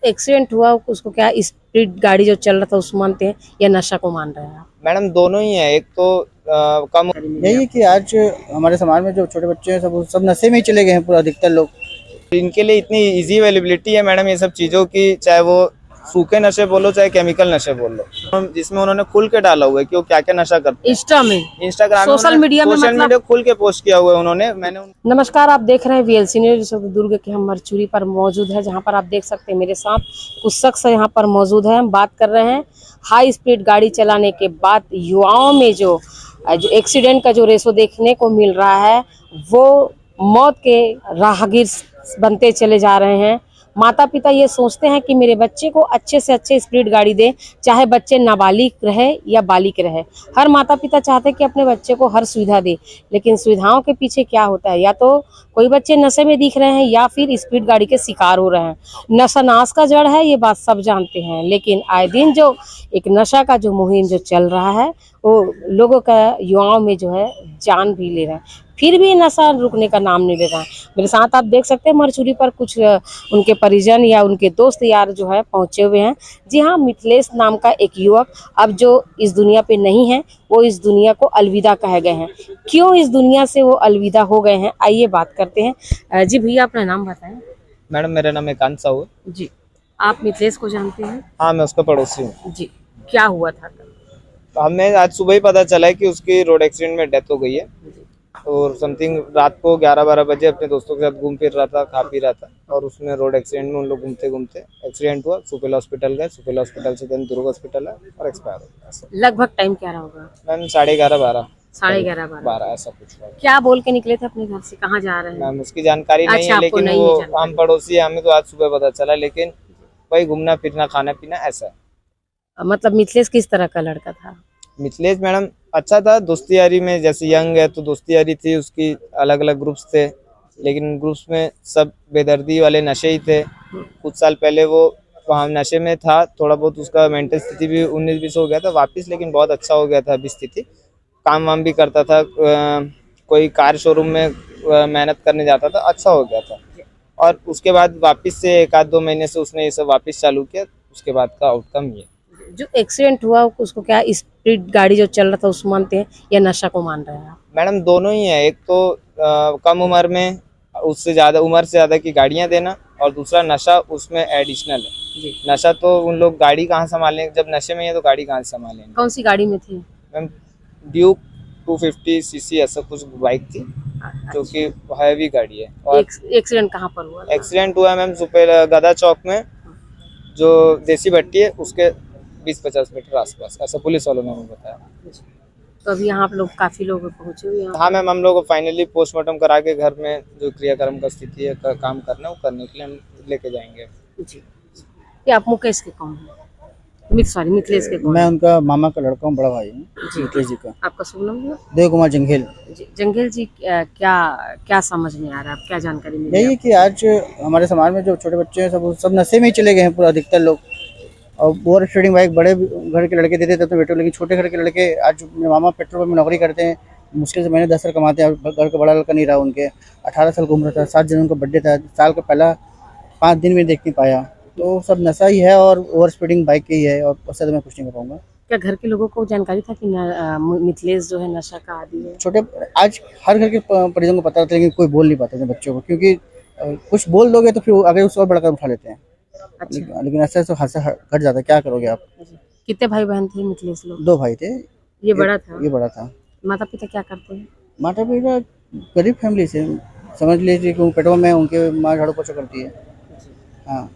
Accident हुआ उसको क्या स्पीड गाड़ी जो चल रहा था उसको मानते हैं या नशा को मान रहे हैं आप? मैडम दोनों ही है। एक तो कम यही है कि आज हमारे समाज में जो छोटे बच्चे हैं सब नशे में ही चले गए हैं पूरा अधिकतर लोग। इनके लिए इतनी इजी अवेलेबिलिटी है मैडम ये सब चीज़ों की, चाहे वो सूखे नशे बोलो चाहे केमिकल नशे बोलो, जिसमें उन्होंने खुल के डाला हुआ है कि वो क्या क्या नशा करते हैं। इंस्टाग्राम सोशल मीडिया में मतलब खुल के पोस्ट किया हुआ है उन्होंने। नमस्कार, आप देख रहे हैं VLC न्यूज़। दुर्ग के हम मरचूरी पर मौजूद है, जहां पर आप देख सकते हैं मेरे साथ कुछ शख्स यहाँ पर मौजूद है। हम बात कर रहे हैं हाई स्पीड गाड़ी चलाने के बाद युवाओं में जो एक्सीडेंट का जो रेशो देखने को मिल रहा है वो मौत के राहगीर बनते चले जा रहे हैं। माता पिता ये सोचते हैं कि मेरे बच्चे को अच्छे से अच्छे स्पीड गाड़ी दे, चाहे बच्चे नाबालिग रहे या बालिग रहे। हर माता पिता चाहते हैं कि अपने बच्चे को हर सुविधा दे, लेकिन सुविधाओं के पीछे क्या होता है, या तो कोई बच्चे नशे में दिख रहे हैं या फिर स्पीड गाड़ी के शिकार हो रहे हैं। नशा नाश का जड़ है, ये बात सब जानते हैं, लेकिन आए दिन जो एक नशा का जो मुहिम जो चल रहा है वो लोगों का युवाओं में जो है जान भी ले रहा है, फिर भी नशा रुकने का नाम नहीं ले रहा है। मेरे साथ आप देख सकते हैं मरचूरी पर कुछ उनके परिजन या उनके दोस्त यार जो है पहुंचे हुए हैं। जी हाँ, मिथिलेश नाम का एक युवक अब जो इस दुनिया पे नहीं है, वो इस दुनिया को अलविदा कह गए हैं। क्यों इस दुनिया से वो अलविदा हो गए हैं, आइए बात करते हैं। जी भैया, अपना नाम बताएं। मैडम मेरा नाम एकांत साहू है। जी, आप मिथिलेश को जानते हैं? हाँ, मैं उसका पड़ोसी हूँ। जी, क्या हुआ था? हमें आज सुबह ही पता चला है कि उसकी रोड एक्सीडेंट में डेथ हो गई है, और समथिंग रात को 11-12 बजे अपने दोस्तों के साथ घूम फिर रहा था, खा पी रहा था, और उसमें रोड एक्सीडेंट में उन लोग घूमते घूमते एक्सीडेंट हुआ। सुपेल हॉस्पिटल गए, सुपेल हॉस्पिटल से देन दुर्ग हॉस्पिटल है और एक्सपायर हो गया। लगभग टाइम क्या रहा होगा? मैम 11:30-12 11:30 ऐसा कुछ हुआ। क्या बोल के निकले थे अपने घर से, कहाँ जा रहे हैं? मैम उसकी जानकारी नहीं अच्छा, है, आपको लेकिन नहीं वो है जानकारी। हम पड़ोसी है, हमें तो आज सुबह पता चला, लेकिन वही घूमना फिरना खाना पीना ऐसा है। मतलब मिथिलेश किस तरह का लड़का था? मिथिलेश मैडम अच्छा था, दोस्ती यारी में, जैसे यंग है तो दोस्ती यारी थी उसकी, अलग अलग ग्रुप्स थे, लेकिन ग्रुप्स में सब बेदर्दी वाले नशे ही थे। कुछ साल पहले वो वहाँ नशे में था, थोड़ा बहुत उसका मेंटल स्थिति भी 19-20 हो गया था वापस, लेकिन बहुत अच्छा हो गया था अभी स्थिति। काम वाम भी करता था, कोई कार शोरूम में मेहनत करने जाता था, अच्छा हो गया था। और उसके बाद वापस से 1-2 महीने से उसने ये सब वापस चालू किया, उसके बाद का आउटकम ये। जो एक्सीडेंट हुआ उसको क्या स्पीड गाड़ी जो चल रहा था उसको मानते हैं या नशा को मान रहे हैं आप? मैडम दोनों ही है। एक तो कम उम्र में उससे ज़्यादा उम्र से ज़्यादा की गाड़ियाँ देना, और दूसरा नशा उसमें एडिशनल है। नशा तो उन लोग गाड़ी कहाँ संभालेंगे, जब नशे में है तो गाड़ी कहाँ संभालेंगे। कौन सी गाड़ी में थी? मैम ड्यूक 250 cc ऐसा कुछ बाइक थी, जो कि हैवी गाड़ी है। और एक्सीडेंट कहाँ पर हुआ? एक्सीडेंट हुआ मैम सुपेल गदा चौक में, जो देसी भट्टी है उसके 20-50 मीटर आसपास, ऐसा पुलिस वालों ने हमें बताया। तो अभी यहाँ आप लोग काफी लोग पहुँचे हुए हैं? हाँ मैम, हम लोग को फाइनली पोस्टमार्टम करा के घर में जो क्रियाक्रम का स्थिति है काम करना, वो करने के लिए हम लेके जाएंगे। जी, ये आप मुकेश के कौन है? मिथिलेश के कौन? मैं उनका मामा का लड़का हूँ, बड़ा भाई हूँ मिथिलेश जी का। आपका शुभ नाम? देव कुमार जंघेल। जंगेल जी, क्या समझ में आ रहा है, आप क्या जानकारी मिली? यही है कि आज हमारे समाज में जो छोटे बच्चे हैं सब नशे में ही चले गए हैं पूरा अधिकतर लोग। और ओवर स्पीडिंग बाइक बड़े घर के लड़के देते थे अपने बेटों, लेकिन छोटे घर के लड़के, आज मेरे मामा पेट्रोल पंप में नौकरी करते हैं, मुश्किल से महीने 10 हज़ार कमाते हैं। घर का बड़ा लड़का नहीं रहा, उनके 18 साल घूम रहा था, 7 जनवरी का बर्थडे था, साल का पहला 5 दिन में देख नहीं पाया। तो सब नशा ही है और ओवर स्पीडिंग बाइक की है, और उससे तो मैं कुछ नहीं कर पाऊँगा। क्या घर के लोगों को जानकारी था कि मिथिलेश जो है नशा का आदी है? छोटे आज हर घर के परिजन को पता था, लेकिन कोई बोल नहीं पाते थे बच्चों को, क्योंकि कुछ बोल दोगे तो फिर आगे उसको और बड़ा कदम उठा लेते हैं। अच्छा। लेकिन ऐसा तो हादसा घट जाता है, क्या करोगे आप। कितने भाई बहन थे मिथिलेश लोग? 2 भाई थे। ये बड़ा था? ये बड़ा था। माता पिता क्या करते हैं? माता पिता गरीब फैमिली से, समझ लीजिए कि पेटों में उनके माँ झाड़ू पोछा करती है। हाँ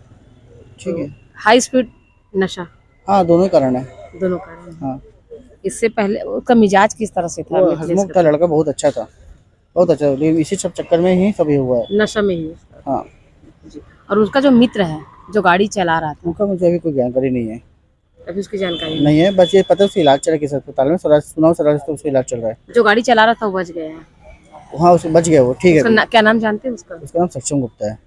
ठीक है। हाई स्पीड नशा? हाँ, दोनों कारण है। दोनों कारण। हाँ, इससे पहले उसका मिजाज किस तरह से था? वो हंसमुख था लड़का, बहुत अच्छा था, बहुत अच्छा, लेकिन इसी सब चक्कर में ही सब ये हुआ है। नशा में ही? हाँ। और उसका जो मित्र है जो गाड़ी चला रहा था, उनका मुझे अभी कोई जानकारी नहीं है। अभी उसकी जानकारी नहीं है, बस ये पता है उसका इलाज चल रहा है किस अस्पताल में, सुनाओ तो उसका इलाज चल रहा है। जो गाड़ी चला रहा था वो बच गया है? हाँ, उसको बच गया वो, ठीक है। क्या नाम जानते हैं उसका? उसका नाम सक्षम गुप्ता है।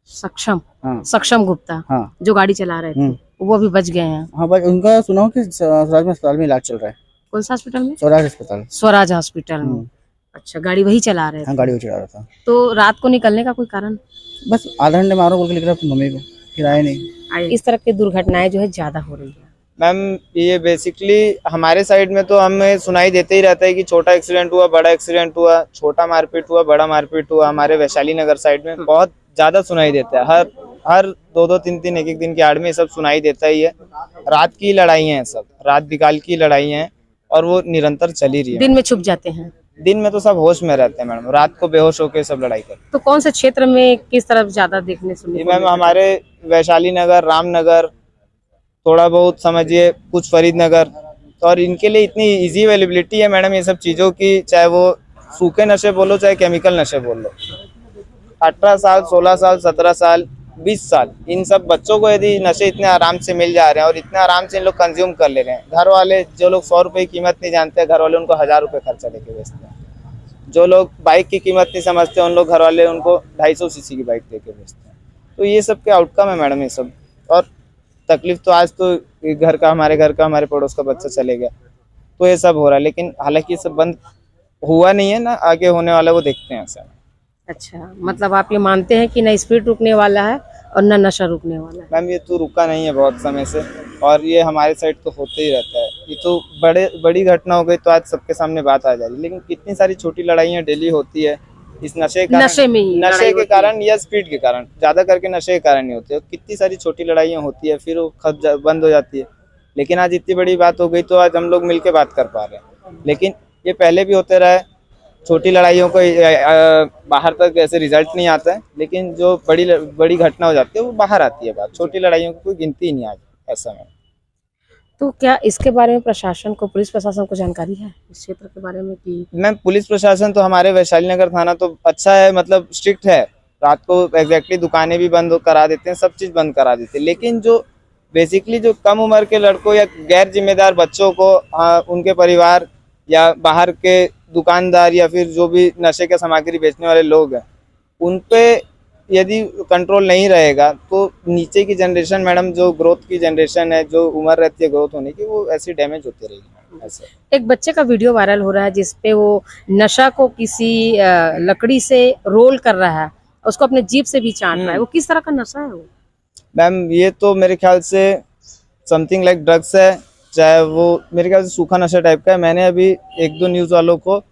सक्षम? हाँ। सक्षम गुप्ता। हाँ। जो गाड़ी चला रहे थे वो अभी बच गए हैं? हाँ, बस उनका सुना कि स्वराज अस्पताल में इलाज चल रहा है। कौन सा हॉस्पिटल में? स्वराज अस्पताल। स्वराज हॉस्पिटल में। अच्छा, गाड़ी वही चला रहे थे? हाँ, गाड़ी वो चला रहा था। तो रात को निकलने का कोई कारण? बस आधा घंटे मारो बोल के लिख रहा मम्मी को, फिर आए नहीं। इस तरह की दुर्घटनाएं जो है ज्यादा हो रही है। मैम ये बेसिकली हमारे साइड में तो हमें सुनाई देते ही रहता है कि छोटा एक्सीडेंट हुआ, बड़ा एक्सीडेंट हुआ, छोटा मारपीट हुआ, बड़ा मारपीट हुआ। हमारे वैशाली नगर साइड में बहुत ज्यादा सुनाई देता है। हर 2-2, 3-3, 1-1 दिन की आड़ में सब सुनाई देता ही है। रात की लड़ाई हैं, सब रात बिकाल की लड़ाई हैं और वो निरंतर चली रही है। दिन में छुप जाते हैं। दिन में तो सब होश में रहते हैं मैडम, रात को बेहोश होकर सब लड़ाई करते तो कौन से क्षेत्र में किस तरफ ज्यादा देखने सुनने हैं। को मैम मिलता है? हमारे वैशाली नगर, रामनगर, थोड़ा बहुत समझिए कुछ फरीदनगर, और इनके लिए इतनी इजी अवेलेबिलिटी है मैडम ये सब चीज़ों की, चाहे वो सूखे नशे बोलो चाहे केमिकल नशे बोल लो। 18 साल, 16 साल, 17 साल, 20 साल, इन सब बच्चों को यदि नशे इतने आराम से मिल जा रहे हैं और इतने आराम से इन लोग कंज्यूम कर ले रहे हैं। घर वाले जो लोग 100 रुपये की कीमत नहीं जानते हैं, घर वाले उनको 1000 रुपये खर्चा लेके बेचते हैं। जो लोग बाइक की कीमत नहीं समझते, उन लोग घर वाले उनको 250 सीसी की बाइक दे के बेचते हैं। तो ये सब के आउटकम है मैडम ये सब। और तकलीफ तो आज तो हमारे घर का, हमारे पड़ोस का बच्चा चले गया, तो ये सब हो रहा है। लेकिन हालांकि ये सब बंद हुआ नहीं है ना, आगे होने वाला वो देखते हैं ऐसा। अच्छा, मतलब आप ये मानते हैं कि ना स्पीड रुकने वाला है और ना नशा रुकने वाला है? मैम ये तो रुका नहीं है बहुत समय से, और ये हमारे साइड तो होते ही रहता है। ये तो बड़ी घटना हो गई तो आज सबके सामने बात आ जा रही है, लेकिन कितनी सारी छोटी लड़ाइयाँ डेली होती है इस नशे में ही नशे लड़ाई के होती कारण या स्पीड के कारण, ज्यादा करके नशे के कारण ही होती है। कितनी सारी छोटी लड़ाइयाँ होती है, फिर वो बंद हो जाती है। लेकिन आज इतनी बड़ी बात हो गई तो आज हम लोग मिलके बात कर पा रहे हैं। लेकिन ये पहले भी होते रहे, छोटी लड़ाइयों को बाहर तक ऐसे रिजल्ट नहीं आता है, लेकिन जो बड़ी घटना हो जाती है वो बाहर आती है बात। छोटी लड़ाइयों की कोई गिनती ही नहीं आज ऐसा में। तो क्या इसके बारे में प्रशासन को, पुलिस प्रशासन को जानकारी है इस क्षेत्र के बारे में कि? मैम पुलिस प्रशासन तो हमारे वैशाली नगर थाना तो अच्छा है, मतलब स्ट्रिक्ट है। रात को एग्जैक्टली दुकानें भी बंद करा देते हैं, सब चीज बंद करा देते हैं। लेकिन जो बेसिकली जो कम उम्र के लड़कों या गैर जिम्मेदार बच्चों को, उनके परिवार या बाहर के दुकानदार या फिर जो भी नशे का सामग्री बेचने वाले लोग हैं, उन पे यदि कंट्रोल नहीं रहेगा तो नीचे की जनरेशन मैडम, जो ग्रोथ की जनरेशन है, जो उम्र रहती है ग्रोथ होने की, वो ऐसी डैमेज होती रहेगी ऐसे। एक बच्चे का वीडियो वायरल हो रहा है जिसपे वो नशा को किसी लकड़ी से रोल कर रहा है, उसको अपने जीभ से भी चाट रहा है। वो किस तरह का नशा है वो? मैम ये तो मेरे ख्याल से समथिंग लाइक ड्रग्स है, चाहे वो मेरे ख्याल से सूखा नशा टाइप का है। मैंने अभी 1-2 न्यूज़ वालों को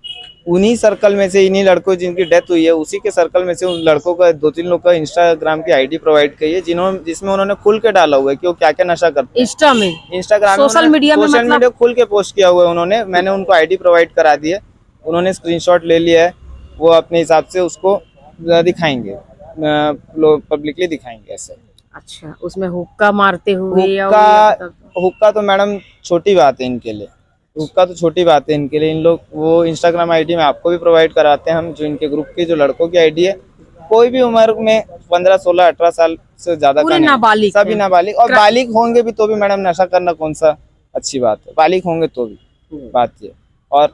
उन्हीं सर्कल में से, इन्हीं लड़कों जिनकी डेथ हुई है, उसी के सर्कल में से उन लड़कों का 2-3 लोग का इंस्टाग्राम की आईडी प्रोवाइड की है, जिसमें उन्होंने खुल के डाला हुआ है कि वो क्या क्या नशा करते हैं। इंस्टाग्राम सोशल मीडिया में खुल के पोस्ट किया हुआ है उन्होंने। मैंने उनको आईडी प्रोवाइड करा दी है, उन्होंने स्क्रीनशॉट ले लिया है, वो अपने हिसाब से उसको दिखाएंगे, पब्लिकली दिखाएंगे ऐसे। अच्छा, उसमें हुक्का मारते हुए हुक्का तो मैडम छोटी बात है इनके लिए, हुक्का तो छोटी बात है इनके लिए। इन लोग वो इंस्टाग्राम आईडी में आपको भी प्रोवाइड कराते हैं हम, जो इनके ग्रुप की जो लड़कों की आईडी है, कोई भी उम्र में 15, 16, 18 साल से ज्यादा का नहीं, सभी नाबालिग। और बालिग होंगे भी तो भी मैडम नशा करना कौन सा अच्छी बात है, बालिग होंगे तो भी बात ये। और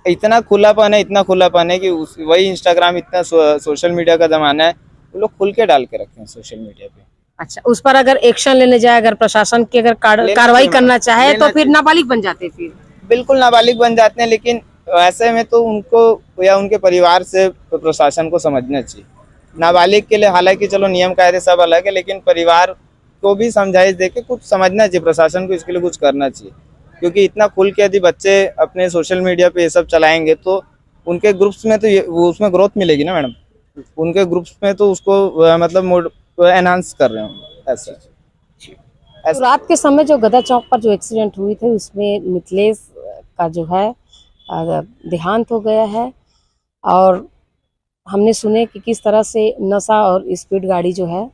इतना खुलापन है कि वही इंस्टाग्राम, इतना सोशल मीडिया का जमाना है, वो लोग खुल के डाल के रखे हैं सोशल मीडिया पे। अच्छा, उस पर अगर एक्शन लेने जाए, अगर प्रशासन की अगर कार्रवाई करना चाहे तो फिर नाबालिग बन जाते, फिर बिल्कुल नाबालिग बन जाते हैं। लेकिन ऐसे में तो उनको या उनके परिवार से प्रशासन को समझना चाहिए। नाबालिग के लिए हालांकि चलो नियम कायदे सब अलग है, लेकिन परिवार को भी समझाइश देके कुछ समझना चाहिए, प्रशासन को इसके लिए कुछ करना चाहिए। क्योंकि इतना खुल के यदि बच्चे अपने सोशल मीडिया पे ये सब चलाएंगे तो उनके ग्रुप्स में तो उसमें ग्रोथ मिलेगी ना मैडम, उनके ग्रुप्स में तो उसको मतलब एनहांस कर रहे हैं ऐसा। तो रात के समय जो गदा चौक पर जो एक्सीडेंट हुई थी, उसमें मिथिलेश का जो है देहांत हो गया है। और हमने सुने कि किस तरह से नशा और स्पीड गाड़ी जो है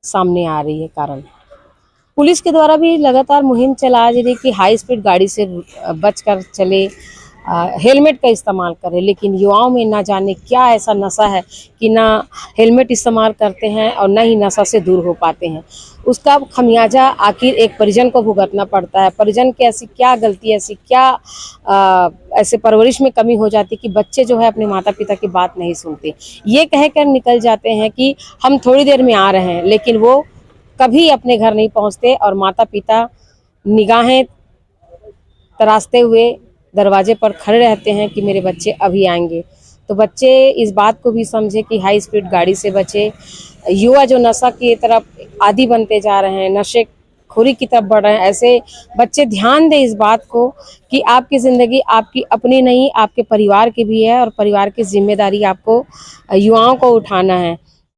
सामने आ रही है कारण। पुलिस के द्वारा भी लगातार मुहिम चला जा रही है कि हाई स्पीड गाड़ी से बचकर चले, हेलमेट का इस्तेमाल करें। लेकिन युवाओं में ना जाने क्या ऐसा नशा है कि ना हेलमेट इस्तेमाल करते हैं और ना ही नशा से दूर हो पाते हैं। उसका खमियाजा आखिर एक परिजन को भुगतना पड़ता है। परिजन की ऐसी क्या गलती, ऐसी क्या ऐसे परवरिश में कमी हो जाती कि बच्चे जो है अपने माता पिता की बात नहीं सुनते। ये कहकर निकल जाते हैं कि हम थोड़ी देर में आ रहे हैं, लेकिन वो कभी अपने घर नहीं पहुंचते और माता पिता निगाहें तराशते हुए दरवाजे पर खड़े रहते हैं कि मेरे बच्चे अभी आएंगे। तो बच्चे इस बात को भी समझे कि हाई स्पीड गाड़ी से बचे। युवा जो नशा की तरफ आदी बनते जा रहे हैं, नशे खोरी की तरफ बढ़ रहे हैं, ऐसे बच्चे ध्यान दें इस बात को कि आपकी ज़िंदगी आपकी अपनी नहीं, आपके परिवार की भी है और परिवार की जिम्मेदारी आपको युवाओं को उठाना है।